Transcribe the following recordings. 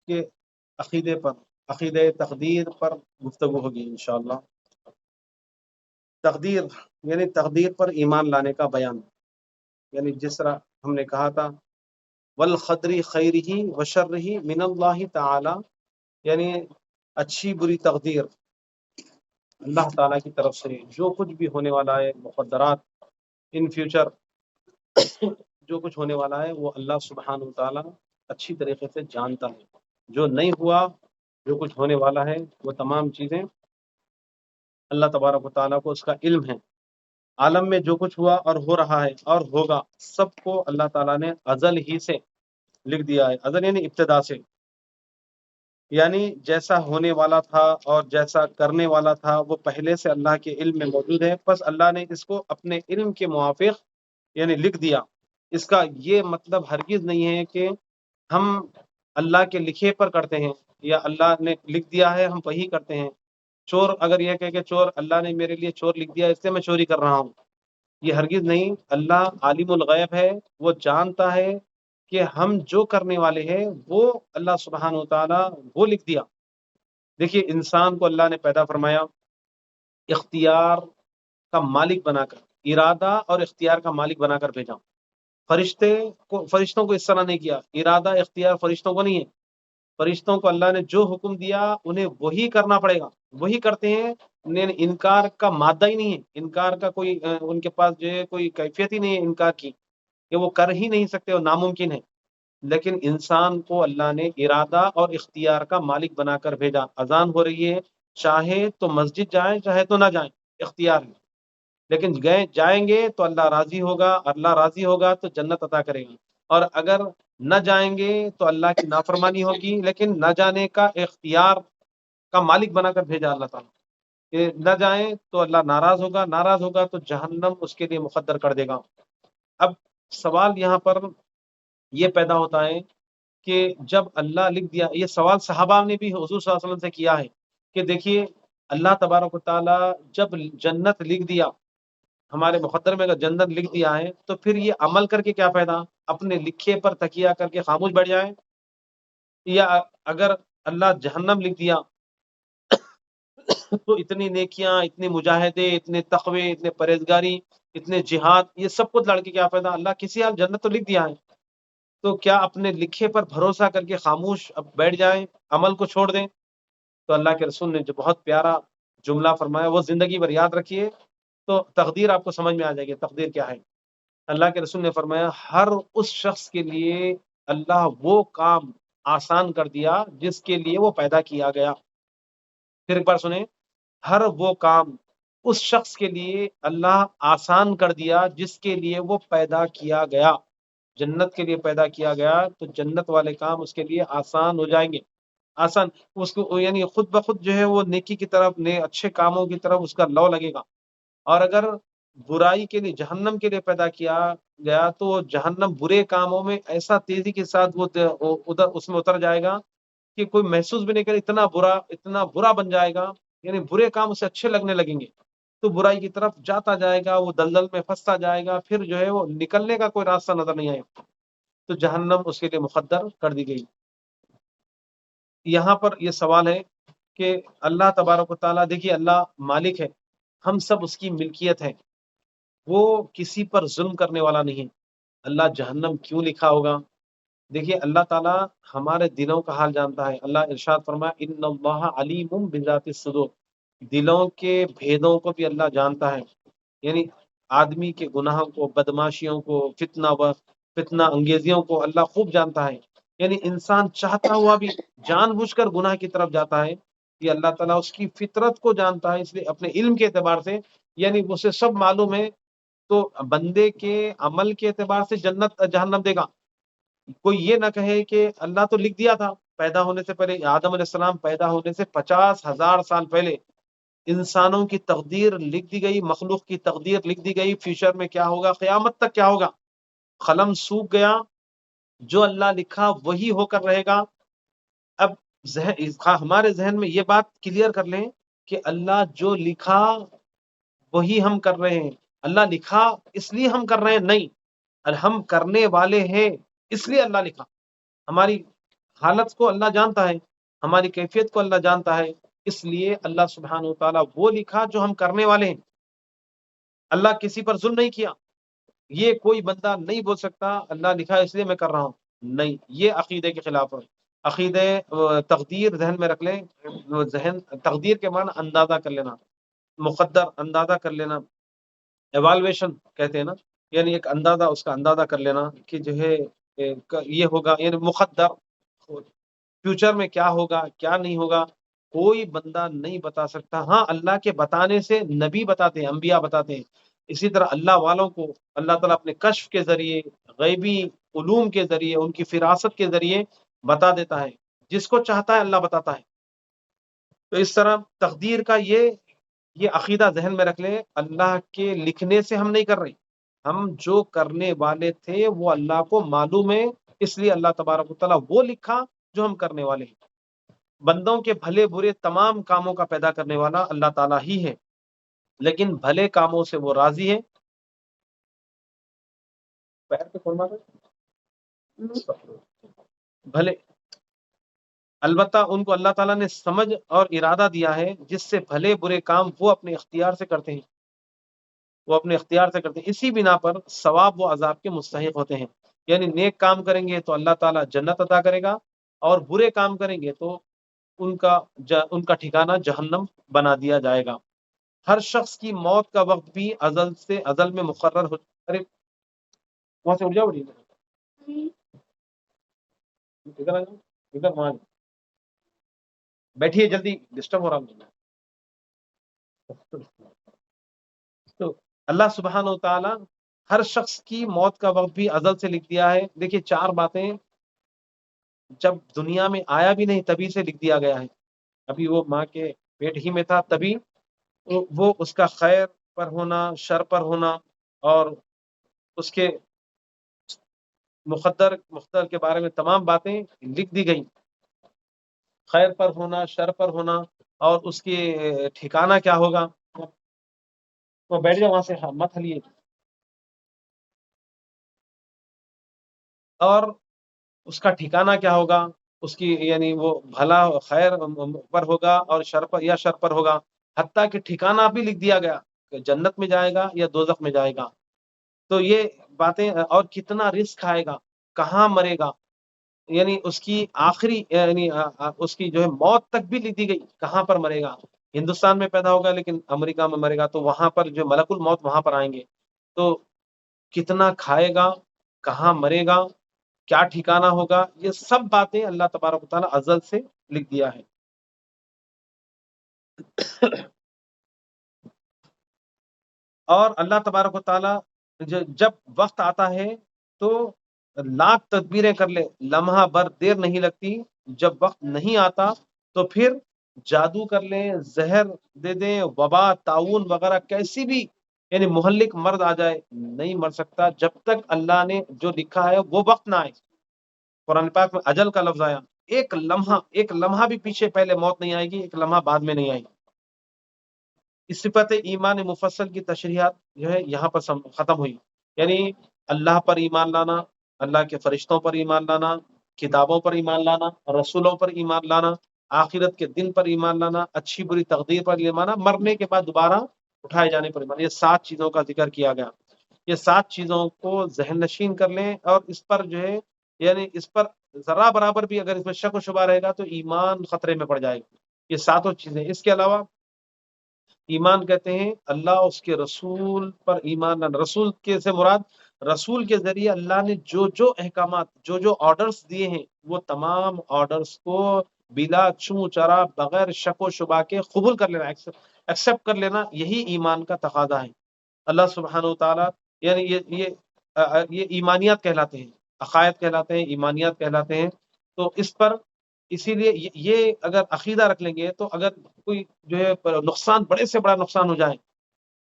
کہ عقیدے تقدیر پر گفتگو ہوگی انشاءاللہ۔ تقدیر یعنی تقدیر پر ایمان لانے کا بیان، یعنی جس طرح ہم نے کہا تھا والقدر خیرہ وشرہ من اللہ تعالی، یعنی اچھی بری تقدیر اللہ تعالیٰ کی طرف سے، جو کچھ بھی ہونے والا ہے مقدرات ان فیوچر جو کچھ ہونے والا ہے وہ اللہ سبحانہ و تعالیٰ اچھی طریقے سے جانتا ہے۔ جو نہیں ہوا، جو کچھ ہونے والا ہے، وہ تمام چیزیں اللہ تبارک و تعالیٰ کو اس کا علم ہے۔ عالم میں جو کچھ ہوا اور ہو رہا ہے اور ہوگا، سب کو اللہ تعالیٰ نے ازل ہی سے لکھ دیا ہے۔ ازل یعنی ابتدا سے، یعنی جیسا ہونے والا تھا اور جیسا کرنے والا تھا وہ پہلے سے اللہ کے علم میں موجود ہے، بس اللہ نے اس کو اپنے علم کے موافق یعنی لکھ دیا۔ اس کا یہ مطلب ہرگز نہیں ہے کہ ہم اللہ کے لکھے پر کرتے ہیں یا اللہ نے لکھ دیا ہے ہم وہی کرتے ہیں۔ چور اگر یہ کہے کہ چور اللہ نے میرے لیے چور لکھ دیا اس لیے میں چوری کر رہا ہوں، یہ ہرگز نہیں۔ اللہ عالم الغیب ہے، وہ جانتا ہے کہ ہم جو کرنے والے ہیں وہ اللہ سبحانہ و تعالیٰ وہ لکھ دیا۔ دیکھیے انسان کو اللہ نے پیدا فرمایا اختیار کا مالک بنا کر، ارادہ اور اختیار کا مالک بنا کر بھیجا۔ فرشتوں کو اس طرح نہیں کیا، ارادہ اختیار فرشتوں کو نہیں ہے۔ فرشتوں کو اللہ نے جو حکم دیا انہیں وہی کرنا پڑے گا، وہی کرتے ہیں۔ انہیں انکار کا مادہ ہی نہیں ہے، انکار کا کوئی ان کے پاس جو ہے کوئی کیفیت ہی نہیں ہے انکار کی، کہ وہ کر ہی نہیں سکتے، وہ ناممکن ہے۔ لیکن انسان کو اللہ نے ارادہ اور اختیار کا مالک بنا کر بھیجا۔ اذان ہو رہی ہے، چاہے تو مسجد جائیں چاہے تو نہ جائیں، اختیار ہے، لیکن جائیں گے تو اللہ راضی ہوگا، اللہ راضی ہوگا تو جنت عطا کرے گا، اور اگر نہ جائیں گے تو اللہ کی نافرمانی ہوگی۔ لیکن نہ جانے کا اختیار کا مالک بنا کر بھیجا اللہ تعالیٰ، کہ نہ جائیں تو اللہ ناراض ہوگا، ناراض ہوگا تو جہنم اس کے لیے مقدر کر دے گا۔ اب سوال یہاں پر یہ پیدا ہوتا ہے کہ جب اللہ لکھ دیا، یہ سوال صحابہ نے بھی حضور صلی اللہ علیہ وسلم سے کیا ہے کہ دیکھیے اللہ تبارک و تعالیٰ جب جنت لکھ دیا، ہمارے مقدر میں اگر جنت لکھ دیا ہے تو پھر یہ عمل کر کے کیا فائدہ؟ اپنے لکھے پر تکیہ کر کے خاموش بیٹھ جائیں؟ یا اگر اللہ جہنم لکھ دیا تو اتنی نیکیاں، اتنے مجاہدے، اتنے تقوی، اتنے پرہیزگاری، اتنے جہاد، یہ سب کچھ لڑ کے کیا فائدہ؟ اللہ کسی حال جنت تو لکھ دیا ہے، تو کیا اپنے لکھے پر بھروسہ کر کے خاموش اب بیٹھ جائیں، عمل کو چھوڑ دیں؟ تو اللہ کے رسول نے جو بہت پیارا جملہ فرمایا وہ زندگی بھر یاد رکھیے، تو تقدیر آپ کو سمجھ میں آ جائے گی تقدیر کیا ہے۔ اللہ کے رسول نے فرمایا ہر اس شخص کے لیے اللہ وہ کام آسان کر دیا جس کے لیے وہ پیدا کیا گیا۔ پھر ایک بار سنیں، ہر وہ کام اس شخص کے لیے اللہ آسان کر دیا جس کے لیے وہ پیدا کیا گیا۔ جنت کے لیے پیدا کیا گیا تو جنت والے کام اس کے لیے آسان ہو جائیں گے، آسان اس کو یعنی خود بخود جو ہے وہ نیکی کی طرف، اچھے کاموں کی طرف اس کا لو لگے گا۔ اور اگر برائی کے لیے، جہنم کے لیے پیدا کیا گیا تو جہنم برے کاموں میں ایسا تیزی کے ساتھ وہ ادھر اس میں اتر جائے گا کہ کوئی محسوس بھی نہیں کرے، اتنا برا بن جائے گا، یعنی برے کام اسے اچھے لگنے لگیں گے، تو برائی کی طرف جاتا جائے گا، وہ دلدل میں پھنستا جائے گا، پھر جو ہے وہ نکلنے کا کوئی راستہ نظر نہیں آئے گا، تو جہنم اس کے لیے مقدر کر دی گئی۔ یہاں پر یہ سوال ہے کہ اللہ تبارک و تعالیٰ، دیکھیے اللہ مالک ہے، ہم سب اس کی ملکیت ہے، وہ کسی پر ظلم کرنے والا نہیں۔ اللہ جہنم کیوں لکھا ہوگا؟ دیکھیے اللہ تعالیٰ ہمارے دلوں کا حال جانتا ہے۔ اللہ ارشاد فرمایا ان اللہ علیم بذات الصدور، دلوں کے بھیدوں کو بھی اللہ جانتا ہے، یعنی آدمی کے گناہوں کو، بدماشیوں کو، فتنہ انگیزیوں کو اللہ خوب جانتا ہے۔ یعنی انسان چاہتا ہوا بھی جان بوجھ کر گناہ کی طرف جاتا ہے، یہ اللہ تعالیٰ اس کی فطرت کو جانتا ہے، اس لیے اپنے علم کے اعتبار سے یعنی اسے سب معلوم ہے، تو بندے کے عمل کے اعتبار سے جنت جہنم دے گا۔ کوئی یہ نہ کہے کہ اللہ تو لکھ دیا تھا پیدا ہونے سے پہلے، آدم علیہ السلام پیدا ہونے سے 50,000 سال پہلے انسانوں کی تقدیر لکھ دی گئی، مخلوق کی تقدیر لکھ دی گئی، فیوچر میں کیا ہوگا، قیامت تک کیا ہوگا، قلم سوکھ گیا، جو اللہ لکھا وہی ہو کر رہے گا۔ اب ہمارے ذہن میں یہ بات کلیئر کر لیں کہ اللہ جو لکھا وہی ہم کر رہے ہیں، اللہ لکھا اس لیے ہم کر رہے ہیں نہیں، ہم کرنے والے ہیں اس لیے اللہ لکھا۔ ہماری حالت کو اللہ جانتا ہے، ہماری کیفیت کو اللہ جانتا ہے، اس لیے اللہ سبحانہ و تعالیٰ وہ لکھا جو ہم کرنے والے ہیں۔ اللہ کسی پر ظلم نہیں کیا، یہ کوئی بندہ نہیں بول سکتا اللہ لکھا ہے اس لیے میں کر رہا ہوں، نہیں، یہ عقیدے کے خلاف ہے۔ عقیدے تقدیر ذہن میں رکھ لیں، تقدیر کے معنی اندازہ کر لینا، مقدر اندازہ کر لینا، ایوالویشن کہتے ہیں نا، یعنی ایک اندازہ، اس کا اندازہ کر لینا کہ جو ہے یہ ہوگا، یعنی مقدر فیوچر میں کیا ہوگا کیا نہیں ہوگا، کوئی بندہ نہیں بتا سکتا۔ ہاں اللہ کے بتانے سے نبی بتاتے ہیں، انبیاء بتاتے ہیں، اسی طرح اللہ والوں کو اللہ تعالیٰ اپنے کشف کے ذریعے، غیبی علوم کے ذریعے، ان کی فراست کے ذریعے بتا دیتا ہے، جس کو چاہتا ہے اللہ بتاتا ہے۔ تو اس طرح تقدیر کا یہ عقیدہ ذہن میں رکھ لیں، اللہ کے لکھنے سے ہم نہیں کر رہے، ہم جو کرنے والے تھے وہ اللہ کو معلوم ہے، اس لیے اللہ تبارک و تعالیٰ وہ لکھا جو ہم کرنے والے ہیں۔ بندوں کے بھلے برے تمام کاموں کا پیدا کرنے والا اللہ تعالیٰ ہی ہے، لیکن بھلے کاموں سے وہ راضی ہے۔ پیر پہ کون مارا ہے؟ بھلے، البتہ ان کو اللہ تعالیٰ نے سمجھ اور ارادہ دیا ہے جس سے بھلے برے کام وہ اپنے اختیار سے کرتے ہیں، وہ اپنے اختیار سے کرتے ہیں، اسی بنا پر ثواب و عذاب کے مستحق ہوتے ہیں۔ یعنی نیک کام کریں گے تو اللہ تعالیٰ جنت عطا کرے گا، اور برے کام کریں گے تو ان کا ٹھکانہ جہنم بنا دیا جائے گا۔ ہر شخص کی موت کا وقت بھی ازل میں مقرر ہو۔ ارے وہاں سے اٹھ جاؤ، ادھر آ جاؤ، ادھر وہاں بیٹھیے، جلدی ڈسٹرب ہو رہا ہوں۔ تو اللہ سبحانہ و تعالیٰ ہر شخص کی موت کا وقت بھی ازل سے لکھ دیا ہے۔ دیکھیے 4 باتیں جب دنیا میں آیا بھی نہیں تبھی سے لکھ دیا گیا ہے، ابھی وہ ماں کے پیٹ ہی میں تھا تبھی وہ اس کا خیر پر ہونا، شر پر ہونا، اور اس کے مقدر کے بارے میں تمام باتیں لکھ دی گئی، خیر پر ہونا، شر پر ہونا، اور اس کی ٹھکانہ کیا ہوگا۔ وہ بیٹھ جاؤ وہاں سے، مت ہلیے۔ اور اس کا ٹھکانہ کیا ہوگا، اس کی یعنی وہ بھلا خیر پر ہوگا اور شر پر یا شر پر ہوگا، حتیٰ کہ ٹھکانہ بھی لکھ دیا گیا کہ جنت میں جائے گا یا دوزخ میں جائے گا۔ تو یہ باتیں، اور کتنا رزق کھائے گا، کہاں مرے گا، یعنی اس کی آخری یعنی اس کی جو ہے موت تک بھی لکھ دی گئی، کہاں پر مرے گا۔ ہندوستان میں پیدا ہوگا لیکن امریکہ میں مرے گا، تو وہاں پر جو ملک الموت وہاں پر آئیں گے، تو کتنا کھائے گا، کہاں مرے گا، کیا ٹھکانہ ہوگا، یہ سب باتیں اللہ تبارک و تعالیٰ ازل سے لکھ دیا ہے۔ اور اللہ تبارک و تعالیٰ جب وقت آتا ہے تو لاکھ تدبیریں کر لے، لمحہ بھر دیر نہیں لگتی، جب وقت نہیں آتا تو پھر جادو کر لیں، زہر دے دیں، وبا، تعاون وغیرہ کیسی بھی یعنی مہلک مرض آ جائے، نہیں مر سکتا جب تک اللہ نے جو لکھا ہے وہ وقت نہ آئے۔ قرآن پاک میں اجل کا لفظ آیا، ایک لمحہ بھی پیچھے پہلے موت نہیں آئے گی، ایک لمحہ بعد میں نہیں آئے گی۔ اس صفت ایمان مفصل کی تشریحات جو ہے یہاں پر ختم ہوئی، یعنی اللہ پر ایمان لانا، اللہ کے فرشتوں پر ایمان لانا، کتابوں پر ایمان لانا، رسولوں پر ایمان لانا، آخرت کے دن پر ایمان لانا، اچھی بری تقدیر پر ایمان لانا، مرنے کے بعد دوبارہ اٹھائے جانے پر ایمان، یہ 7 چیزوں کا ذکر کیا گیا۔ یہ 7 چیزوں کو ذہن نشین کر لیں، اور اس پر جو ہے یعنی اس پر ذرا برابر بھی اگر اس میں شک و شبہ رہے گا تو ایمان خطرے میں پڑ جائے گا۔ یہ 7 چیزیں، اس کے علاوہ ایمان کہتے ہیں اللہ اس کے رسول پر ایمان لانا، رسول کے سے مراد رسول کے ذریعے اللہ نے جو احکامات، جو آرڈرز دیے ہیں، وہ تمام آرڈرز کو بلا چوں چرا، بغیر شک و شبہ کے قبول کر لینا، ایکسپٹ کر لینا، یہی ایمان کا تقاضا ہے۔ اللہ سبحانہ و تعالیٰ یعنی یہ ایمانیات کہلاتے ہیں، عقائد کہلاتے ہیں، ایمانیات کہلاتے ہیں۔ تو اس پر اسی لیے یہ اگر عقیدہ رکھ لیں گے تو اگر کوئی جو ہے نقصان، بڑے سے بڑا نقصان ہو جائے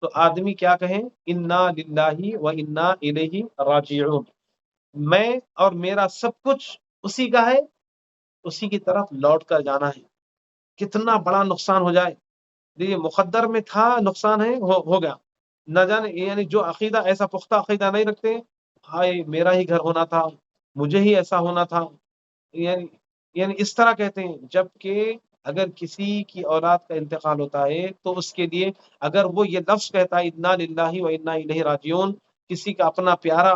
تو آدمی کیا کہیں، انا للہ و انا الیہ راجعون، میں اور میرا سب کچھ اسی کا ہے، اسی کی طرف لوٹ کر جانا ہے۔ کتنا بڑا نقصان ہو جائے، یہ مقدر میں تھا، نقصان ہے، ہو گیا، نہ جانے یعنی جو عقیدہ ایسا پختہ عقیدہ نہیں رکھتے، ہائے میرا ہی گھر ہونا تھا، مجھے ہی ایسا ہونا تھا، یعنی اس طرح کہتے ہیں، جبکہ اگر کسی کی اولاد کا انتقال ہوتا ہے تو اس کے لیے اگر وہ یہ لفظ کہتا ہے انا للہ و انا الیہ راجعون، کسی کا اپنا پیارا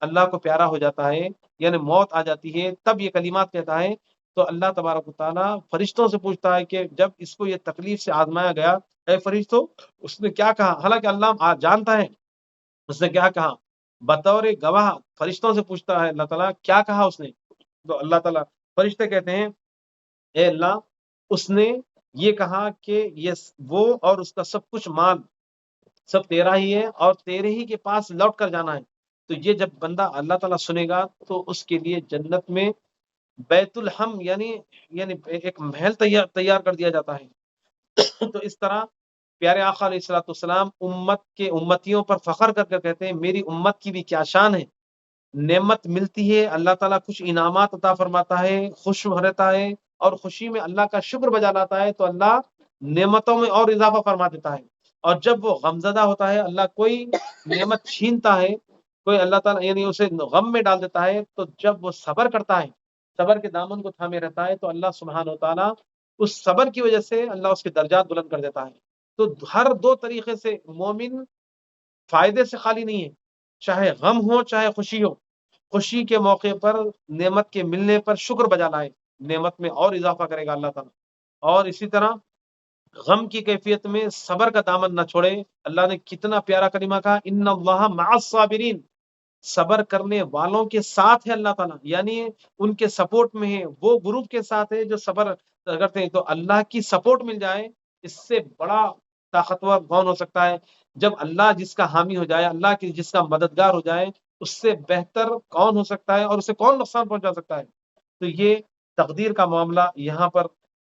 اللہ کو پیارا ہو جاتا ہے، یعنی موت آ جاتی ہے، تب یہ کلمات کہتا ہے، تو اللہ تبارک و تعالیٰ فرشتوں سے پوچھتا ہے کہ جب اس کو یہ تکلیف سے آزمایا گیا، اے فرشتوں اس نے کیا کہا؟ حالانکہ اللہ جانتا ہے اس نے کیا کہا، بطور گواہ فرشتوں سے پوچھتا ہے اللہ تعالیٰ کیا کہا اس نے، تو اللہ تعالیٰ فرشتے کہتے ہیں اے اللہ اس نے یہ کہا کہ یہ وہ اور اس کا سب کچھ مال سب تیرا ہی ہے اور تیرے ہی کے پاس لوٹ کر جانا ہے۔ تو یہ جب بندہ اللہ تعالیٰ سنے گا تو اس کے لیے جنت میں بیت الحم یعنی ایک محل تیار کر دیا جاتا ہے۔ تو اس طرح پیارے آقا علیہ الصلوۃ والسلام امت کے امتیوں پر فخر کر کہتے ہیں میری امت کی بھی کیا شان ہے، نعمت ملتی ہے اللہ تعالیٰ کچھ انعامات عطا فرماتا ہے، خوش رہتا ہے اور خوشی میں اللہ کا شکر بجا لاتا ہے تو اللہ نعمتوں میں اور اضافہ فرما دیتا ہے، اور جب وہ غمزدہ ہوتا ہے اللہ کوئی نعمت چھینتا ہے، کوئی اللہ تعالیٰ یعنی اسے غم میں ڈال دیتا ہے، تو جب وہ صبر کرتا ہے، صبر کے دامن کو تھامے رہتا ہے، تو اللہ سبحانہ و تعالیٰ اس صبر کی وجہ سے اللہ اس کے درجات بلند کر دیتا ہے۔ تو ہر دو طریقے سے مومن فائدے سے خالی نہیں ہے، چاہے غم ہو چاہے خوشی ہو، خوشی کے موقع پر نعمت کے ملنے پر شکر بجا لائے، نعمت میں اور اضافہ کرے گا اللہ تعالیٰ، اور اسی طرح غم کی کیفیت میں صبر کا دامن نہ چھوڑے۔ اللہ نے کتنا پیارا کلمہ کہا ان اللہ مع الصابرین، صبر کرنے والوں کے ساتھ ہے اللہ تعالیٰ، یعنی ان کے سپورٹ میں ہے، وہ گروپ کے ساتھ ہے جو صبر کرتے ہیں۔ تو اللہ کی سپورٹ مل جائے اس سے بڑا طاقتور کون ہو سکتا ہے؟ جب اللہ جس کا حامی ہو جائے، اللہ کی جس کا مددگار ہو جائے، اس سے بہتر کون ہو سکتا ہے اور اسے کون نقصان پہنچا سکتا ہے؟ تو یہ تقدیر کا معاملہ یہاں پر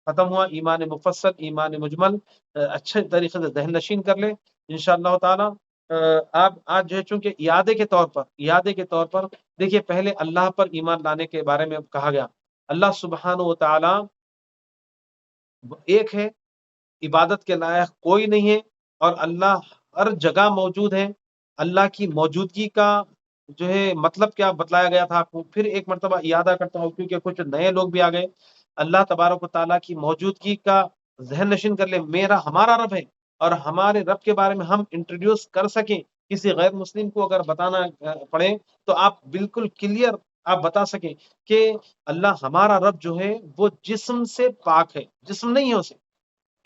ختم ہوا، ایمان مفصل ایمان مجمل اچھے طریقے سے ذہن نشین کر لیں انشاءاللہ تعالی۔ آپ آج جو ہے چونکہ اعادے کے طور پر دیکھیے، پہلے اللہ پر ایمان لانے کے بارے میں کہا گیا، اللہ سبحانہ و تعالی ایک ہے، عبادت کے لائق کوئی نہیں ہے، اور اللہ ہر جگہ موجود ہے۔ اللہ کی موجودگی کا جو ہے مطلب کیا بتلایا گیا تھا آپ کو، پھر ایک مرتبہ اعادہ کرتا ہوں کیونکہ کچھ نئے لوگ بھی آ گئے۔ اللہ تبارک و تعالیٰ کی موجودگی کا ذہن نشین کر لے، ہمارا رب ہے، اور ہمارے رب کے بارے میں ہم انٹروڈیوس کر سکیں کسی غیر مسلم کو اگر بتانا پڑے تو آپ بالکل کلیئر آپ بتا سکیں کہ اللہ ہمارا رب جو ہے وہ جسم سے پاک ہے، جسم نہیں ہے اسے،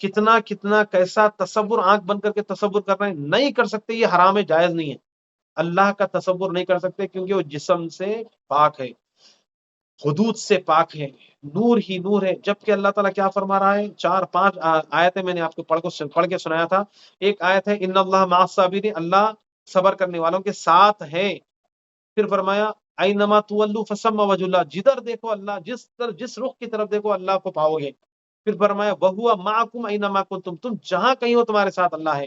کتنا کیسا تصور آنکھ بند کر کے تصور کر رہے ہیں، نہیں کر سکتے، یہ حرام ہے، جائز نہیں ہے، اللہ کا تصور نہیں کر سکتے کیونکہ وہ جسم سے پاک ہے، حدود سے پاک ہے، نور ہی نور ہے۔ جبکہ اللہ تعالیٰ کیا فرما رہا ہے، 4-5 آیتیں میں نے آپ کو پڑھ کے سنایا تھا۔ ایک آیت ہے ان اللہ مع الصابرین، اللہ صبر کرنے والوں کے ساتھ ہے۔ پھر فرمایا اینما تولوا فثم وجہ اللہ، جدھر دیکھو اللہ، جس رخ کی طرف دیکھو اللہ کو پاؤ گے۔ پھر فرمایا وہو معکم اینما کنتم، تم جہاں کہیں ہو تمہارے ساتھ اللہ ہے۔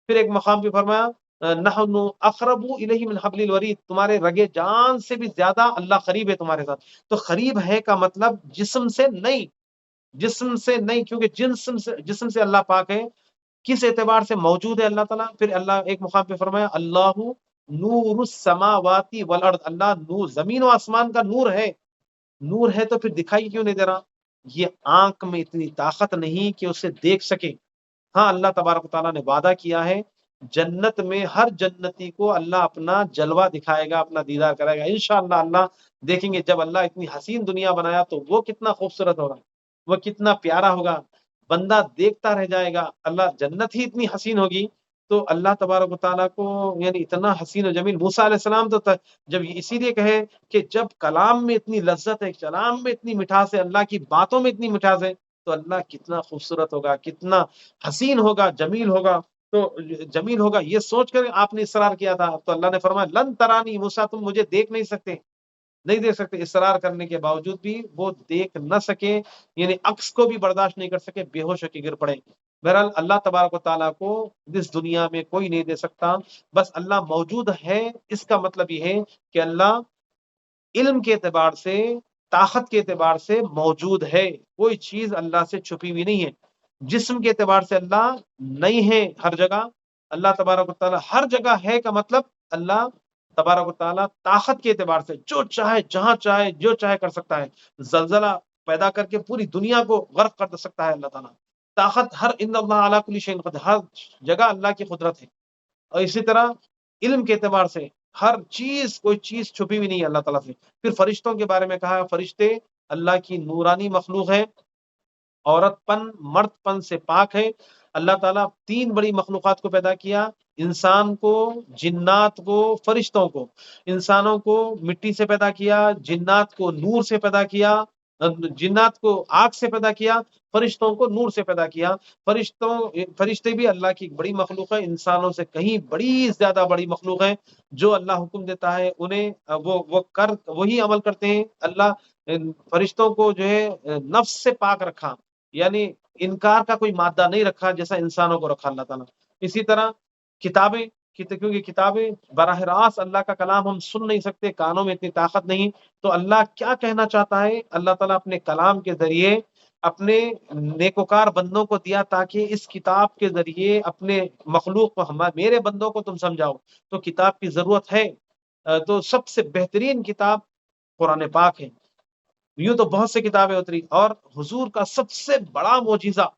پھر ایک مقام پہ فرمایا نحن اقرب الیہ من حبل الورید، تمہارے رگے جان سے بھی زیادہ اللہ قریب ہے تمہارے ساتھ۔ تو قریب ہے کا مطلب جسم سے نہیں، کیونکہ جسم سے اللہ پاک ہے، کس اعتبار سے موجود ہے اللہ تعالیٰ؟ پھر اللہ ایک مقام پہ فرمایا اللہ نور السماوات والارض، اللہ نور زمین و آسمان کا نور ہے، نور ہے تو پھر دکھائی کیوں نہیں دے رہا؟ یہ آنکھ میں اتنی طاقت نہیں کہ اسے دیکھ سکے۔ ہاں اللہ تبارک و تعالیٰ نے وعدہ کیا ہے جنت میں ہر جنتی کو اللہ اپنا جلوہ دکھائے گا، اپنا دیدار کرے گا انشاءاللہ۔ اللہ دیکھیں گے جب اللہ اتنی حسین دنیا بنایا تو وہ کتنا خوبصورت ہوگا، وہ کتنا پیارا ہوگا، بندہ دیکھتا رہ جائے گا۔ اللہ جنت ہی اتنی حسین ہوگی تو اللہ تبارک و تعالیٰ کو یعنی اتنا حسین و جمیل۔ موسیٰ علیہ السلام تو جب اسی لیے کہے کہ جب کلام میں اتنی لذت ہے، کلام میں اتنی مٹھاس ہے، اللہ کی باتوں میں اتنی مٹھاس ہے، تو اللہ کتنا خوبصورت ہوگا، کتنا حسین ہوگا، جمیل ہوگا۔ تو جمیل ہوگا یہ سوچ کر آپ نے اصرار کیا تھا، تو اللہ نے فرمایا لن ترانی، موسیٰ تم مجھے دیکھ نہیں سکتے، نہیں دیکھ سکتے۔ اصرار کرنے کے باوجود بھی وہ دیکھ نہ سکے، یعنی عکس کو بھی برداشت نہیں کر سکے، بے ہوش ہو کے گر پڑے۔ بہرحال اللہ تبارک و تعالیٰ کو اس دنیا میں کوئی نہیں دے سکتا، بس اللہ موجود ہے، اس کا مطلب یہ ہے کہ اللہ علم کے اعتبار سے، طاقت کے اعتبار سے موجود ہے، کوئی چیز اللہ سے چھپی ہوئی نہیں ہے۔ جسم کے اعتبار سے اللہ نہیں ہے ہر جگہ، اللہ تبارک و تعالیٰ ہر جگہ ہے کا مطلب اللہ تبارک و تعالیٰ طاقت کے اعتبار سے جو چاہے جہاں چاہے جو چاہے کر سکتا ہے۔ زلزلہ پیدا کر کے پوری دنیا کو غرق کر سکتا ہے اللہ تعالیٰ. طاقت ہر ان اللہ علی کل شیء قدیر، ہر جگہ اللہ کی قدرت ہے. اور اسی طرح علم کے اعتبار سے ہر چیز، کوئی چیز چھپی ہوئی نہیں ہے اللہ تعالیٰ سے. پھر فرشتوں کے بارے میں کہا فرشتے اللہ کی نورانی مخلوق ہے، عورت پن مرد پن سے پاک ہے. اللہ تعالیٰ 3 بڑی مخلوقات کو پیدا کیا، انسان کو، جنات کو، فرشتوں کو. انسانوں کو مٹی سے پیدا کیا، جنات کو نور سے پیدا کیا، جنات کو آگ سے پیدا کیا، فرشتوں کو نور سے پیدا کیا. فرشتے بھی اللہ کی ایک بڑی مخلوق ہے، انسانوں سے کہیں بڑی زیادہ بڑی مخلوق ہے. جو اللہ حکم دیتا ہے انہیں وہی عمل کرتے ہیں. اللہ فرشتوں کو جو ہے نفس سے پاک رکھا، یعنی انکار کا کوئی مادہ نہیں رکھا جیسا انسانوں کو رکھا اللہ تعالیٰ. اسی طرح کتابیں، کیونکہ کتابیں براہ راست اللہ کا کلام ہم سن نہیں سکتے، کانوں میں اتنی طاقت نہیں. تو اللہ کیا کہنا چاہتا ہے، اللہ تعالیٰ اپنے کلام کے ذریعے اپنے نیکوکار بندوں کو دیا تاکہ اس کتاب کے ذریعے اپنے مخلوق کو، میرے بندوں کو تم سمجھاؤ. تو کتاب کی ضرورت ہے. تو سب سے بہترین کتاب قرآن پاک ہے. یوں تو بہت سے کتابیں اتری، اور حضور کا سب سے بڑا معجزہ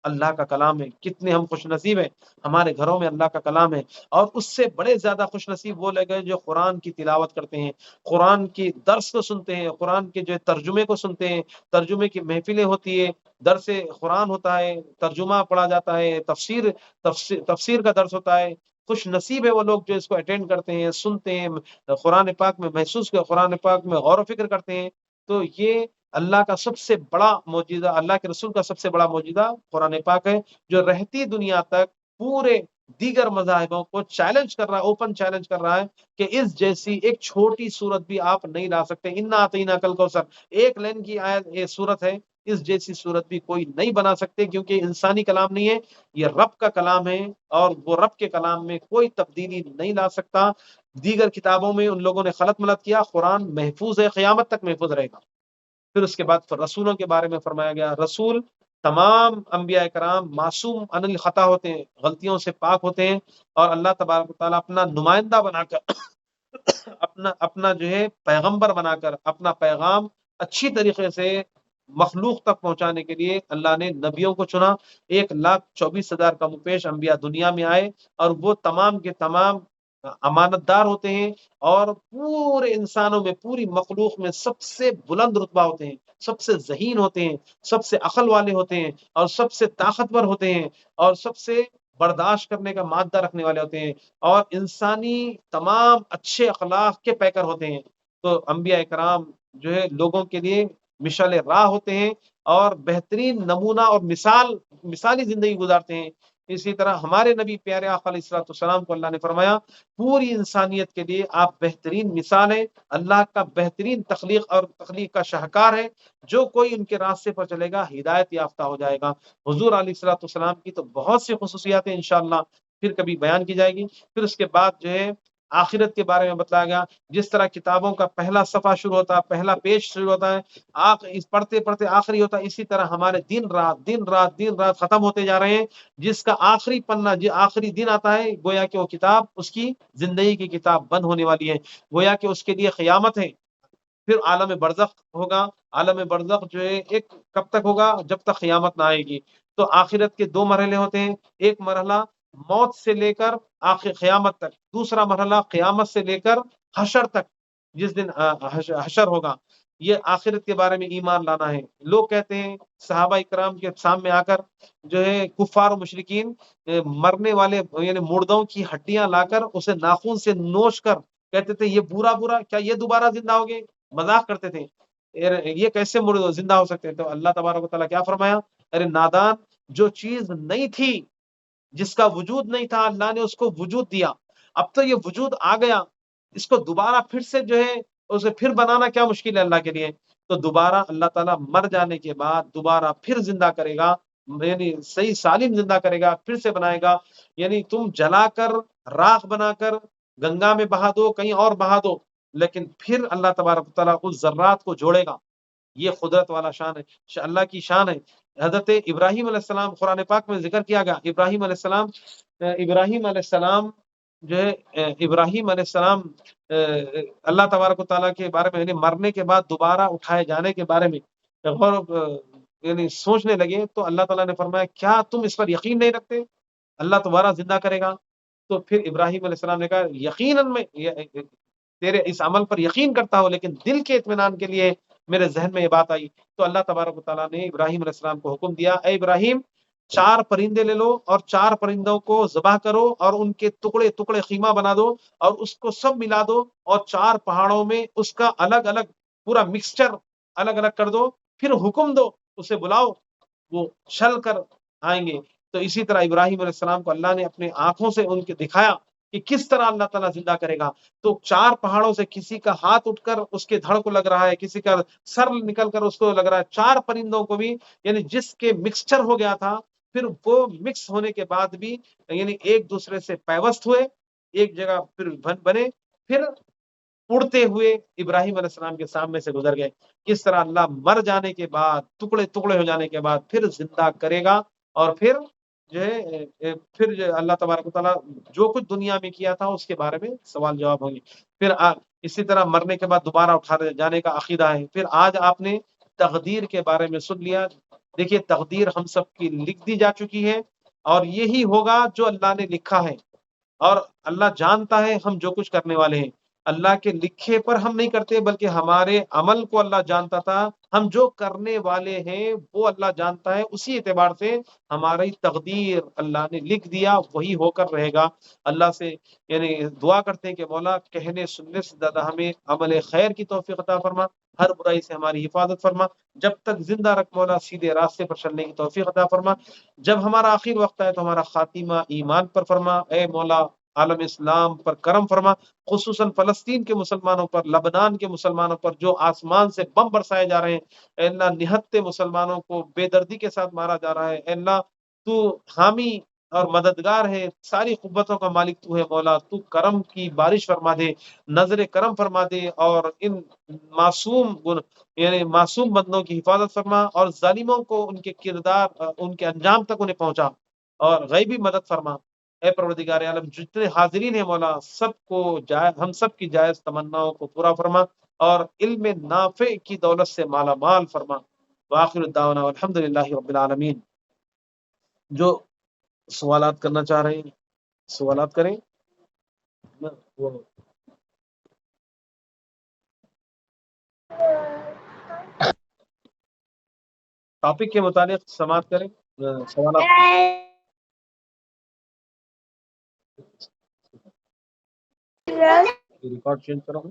اللہ کا کلام ہے. کتنے ہم خوش نصیب ہیں، ہمارے گھروں میں اللہ کا کلام ہے. اور اس سے بڑے زیادہ خوش نصیب وہ لوگ ہیں جو قرآن کی تلاوت کرتے ہیں، قرآن کی درس کو سنتے ہیں، قرآن کے جو ترجمے کو سنتے ہیں. ترجمے کی محفلیں ہوتی ہے، درس قرآن ہوتا ہے، ترجمہ پڑھا جاتا ہے، تفسیر کا درس ہوتا ہے. خوش نصیب ہے وہ لوگ جو اس کو اٹینڈ کرتے ہیں، سنتے ہیں، قرآن پاک میں محسوس کر، قرآن پاک میں غور و فکر کرتے ہیں. تو یہ اللہ کا سب سے بڑا معجزہ، اللہ کے رسول کا سب سے بڑا معجزہ قرآن پاک ہے، جو رہتی دنیا تک پورے دیگر مذاہبوں کو چیلنج کر رہا ہے، اوپن چیلنج کر رہا ہے کہ اس جیسی ایک چھوٹی صورت بھی آپ نہیں لا سکتے. انا اعطیناک الکوثر، ایک لائن کی آیت یہ صورت ہے، اس جیسی صورت بھی کوئی نہیں بنا سکتے، کیونکہ انسانی کلام نہیں ہے، یہ رب کا کلام ہے، اور وہ رب کے کلام میں کوئی تبدیلی نہیں لا سکتا. دیگر کتابوں میں ان لوگوں نے خلط ملط کیا، قرآن محفوظ ہے، قیامت تک محفوظ رہے گا. پھر اس کے بعد رسولوں کے بارے میں فرمایا گیا، رسول تمام انبیاء کرام معصوم عن الخطا ہوتے ہیں، غلطیوں سے پاک ہوتے ہیں، اور اللہ تبارک و تعالیٰ اپنا نمائندہ بنا کر اپنا جو ہے پیغمبر بنا کر اپنا پیغام اچھی طریقے سے مخلوق تک پہنچانے کے لیے اللہ نے نبیوں کو چنا. 1,24,000 کا مپیش انبیاء دنیا میں آئے، اور وہ تمام کے تمام امانت دار ہوتے ہیں، اور پورے انسانوں میں، پوری مخلوق میں سب سے بلند رتبہ ہوتے ہیں، سب سے ذہین ہوتے ہیں، سب سے عقل والے ہوتے ہیں، اور سب سے طاقتور ہوتے ہیں، اور سب سے برداشت کرنے کا مادہ رکھنے والے ہوتے ہیں، اور انسانی تمام اچھے اخلاق کے پیکر ہوتے ہیں. تو انبیاء کرام جو ہے لوگوں کے لیے مشعل راہ ہوتے ہیں، اور بہترین نمونہ اور مثالی زندگی گزارتے ہیں. اسی طرح ہمارے نبی پیارے آقا علیہ الصلوۃ والسلام کو اللہ نے فرمایا پوری انسانیت کے لیے آپ بہترین مثال ہے، اللہ کا بہترین تخلیق اور تخلیق کا شاہکار ہے. جو کوئی ان کے راستے پر چلے گا ہدایت یافتہ ہو جائے گا. حضور علیہ الصلوۃ والسلام کی تو بہت سی خصوصیات ہیں، انشاءاللہ پھر کبھی بیان کی جائے گی. پھر اس کے بعد جو ہے آخرت کے بارے میں بتایا گیا. جس طرح کتابوں کا پہلا صفحہ شروع ہوتا ہے، پہلا پیج شروع ہوتا ہے، پڑھتے پڑھتے آخری ہوتا ہے، اسی طرح ہمارے دن رات ختم ہوتے جا رہے ہیں. جس کا آخری پنہ، جو آخری دن آتا ہے، گویا کہ وہ کتاب اس کی زندگی کی کتاب بند ہونے والی ہے، گویا کہ اس کے لیے قیامت ہے. پھر عالم برزخ ہوگا. عالم برزخ جو ہے ایک کب تک ہوگا؟ جب تک قیامت نہ آئے گی. تو آخرت کے 2 مرحلے ہوتے ہیں، ایک مرحلہ موت سے لے کر آخر قیامت تک، دوسرا مرحلہ قیامت سے لے کر حشر تک، جس دن حشر ہوگا. یہ آخرت کے بارے میں ایمان لانا ہے. لوگ کہتے ہیں صحابہ اکرام کے سامنے آ کر جو ہے کفار و مشرکین مرنے والے یعنی مردوں کی ہڈیاں لا کر اسے ناخن سے نوچ کر کہتے تھے یہ برا کیا یہ دوبارہ زندہ ہو گئے؟ مذاق کرتے تھے، یہ کیسے زندہ ہو سکتے ہیں؟ تو اللہ تبارک و تعالیٰ کیا فرمایا، ارے نادان، جو چیز نہیں تھی، جس کا وجود نہیں تھا، اللہ نے اس کو وجود دیا. اب تو یہ وجود آ گیا، اس کو دوبارہ پھر سے جو ہے اسے پھر بنانا کیا مشکل ہے اللہ کے لیے. تو دوبارہ اللہ تعالیٰ مر جانے کے بعد دوبارہ پھر زندہ کرے گا، یعنی صحیح سالم زندہ کرے گا، پھر سے بنائے گا. یعنی تم جلا کر راکھ بنا کر گنگا میں بہا دو، کہیں اور بہا دو، لیکن پھر اللہ تبارک تعالیٰ اس ذرات کو جوڑے گا. یہ قدرت والا شان ہے، اللہ کی شان ہے. حضرت ابراہیم علیہ السلام قرآن پاک میں ذکر کیا گیا. ابراہیم علیہ السلام جو ہے ابراہیم علیہ السلام اللہ تبارک و تعالیٰ کے بارے میں، یعنی مرنے کے بعد دوبارہ اٹھائے جانے کے بارے میں یعنی سوچنے لگے تو اللہ تعالیٰ نے فرمایا کیا تم اس پر یقین نہیں رکھتے اللہ دوبارہ زندہ کرے گا؟ تو پھر ابراہیم علیہ السلام نے کہا یقیناً میں تیرے اس عمل پر یقین کرتا ہوں، لیکن دل کے اطمینان کے لیے میرے ذہن میں یہ بات آئی۔ تو اللہ تبارک و تعالیٰ نے ابراہیم علیہ السلام کو حکم دیا، اے ابراہیم 4 پرندے لے لو اور 4 پرندوں کو ذبح کرو اور ان کے ٹکڑے ٹکڑے خیمہ بنا دو اور اس کو سب ملا دو اور 4 پہاڑوں میں اس کا الگ الگ پورا مکسچر الگ الگ کر دو، پھر حکم دو اسے بلاؤ، وہ چل کر آئیں گے۔ تو اسی طرح ابراہیم علیہ السلام کو اللہ نے اپنے آنکھوں سے ان کے دکھایا کہ کس طرح اللہ تعالیٰ زندہ کرے گا۔ تو 4 پہاڑوں سے کسی کا ہاتھ اٹھ کر اس کے دھڑ کو لگ رہا ہے، کسی کا سر نکل کر اس کو لگ رہا ہے، 4 پرندوں کو بھی یعنی جس کے مکسچر ہو گیا تھا، پھر وہ مکس ہونے کے بعد بھی یعنی ایک دوسرے سے پیوست ہوئے، ایک جگہ پھر بنے، پھر اڑتے ہوئے ابراہیم علیہ السلام کے سامنے سے گزر گئے۔ کس طرح اللہ مر جانے کے بعد ٹکڑے ٹکڑے ہو جانے کے بعد پھر زندہ کرے گا، اور پھر جو ہے پھر اللہ تبارک و تعالیٰ جو کچھ دنیا میں کیا تھا اس کے بارے میں سوال جواب ہوں گے۔ پھر اسی طرح مرنے کے بعد دوبارہ اٹھا جانے کا عقیدہ ہے۔ پھر آج آپ نے تقدیر کے بارے میں سن لیا۔ دیکھیے تقدیر ہم سب کی لکھ دی جا چکی ہے اور یہی ہوگا جو اللہ نے لکھا ہے، اور اللہ جانتا ہے ہم جو کچھ کرنے والے ہیں۔ اللہ کے لکھے پر ہم نہیں کرتے بلکہ ہمارے عمل کو اللہ جانتا تھا، ہم جو کرنے والے ہیں وہ اللہ جانتا ہے، اسی اعتبار سے ہماری تقدیر اللہ نے لکھ دیا، وہی ہو کر رہے گا۔ اللہ سے یعنی دعا کرتے ہیں کہ مولا کہنے سننے سے زیادہ ہمیں عمل خیر کی توفیق عطا فرما، ہر برائی سے ہماری حفاظت فرما، جب تک زندہ رکھ مولا سیدھے راستے پر چلنے کی توفیق عطا فرما، جب ہمارا آخر وقت آئے تو ہمارا خاتمہ ایمان پر فرما۔ اے مولا عالم اسلام پر کرم فرما، خصوصاً فلسطین کے مسلمانوں پر، لبنان کے مسلمانوں پر جو آسمان سے بم برسائے جا رہے ہیں، اے اللہ نہتے مسلمانوں کو بے دردی کے ساتھ مارا جا رہا ہے، اے اللہ تو حامی اور مددگار ہے، ساری قوتوں کا مالک تو ہے مولا، تو کرم کی بارش فرما دے، نظر کرم فرما دے اور ان معصوم بندوں کی حفاظت فرما، اور ظالموں کو ان کے کردار ان کے انجام تک انہیں پہنچا اور غیبی مدد فرما۔ اے پروردگار عالم جتنے حاضرین ہیں مولا سب کو ہم سب کی جائز تمناؤں کو پورا فرما اور علم نافع کی دولت سے مالا مال فرما۔ وآخر الدعوانا والحمد للہ رب العالمین۔ جو سوالات کرنا چاہ رہے ہیں سوالات کریں۔ ٹاپک کے متعلق سماعت کریں، سوالات ریکارڈ چینج کرو۔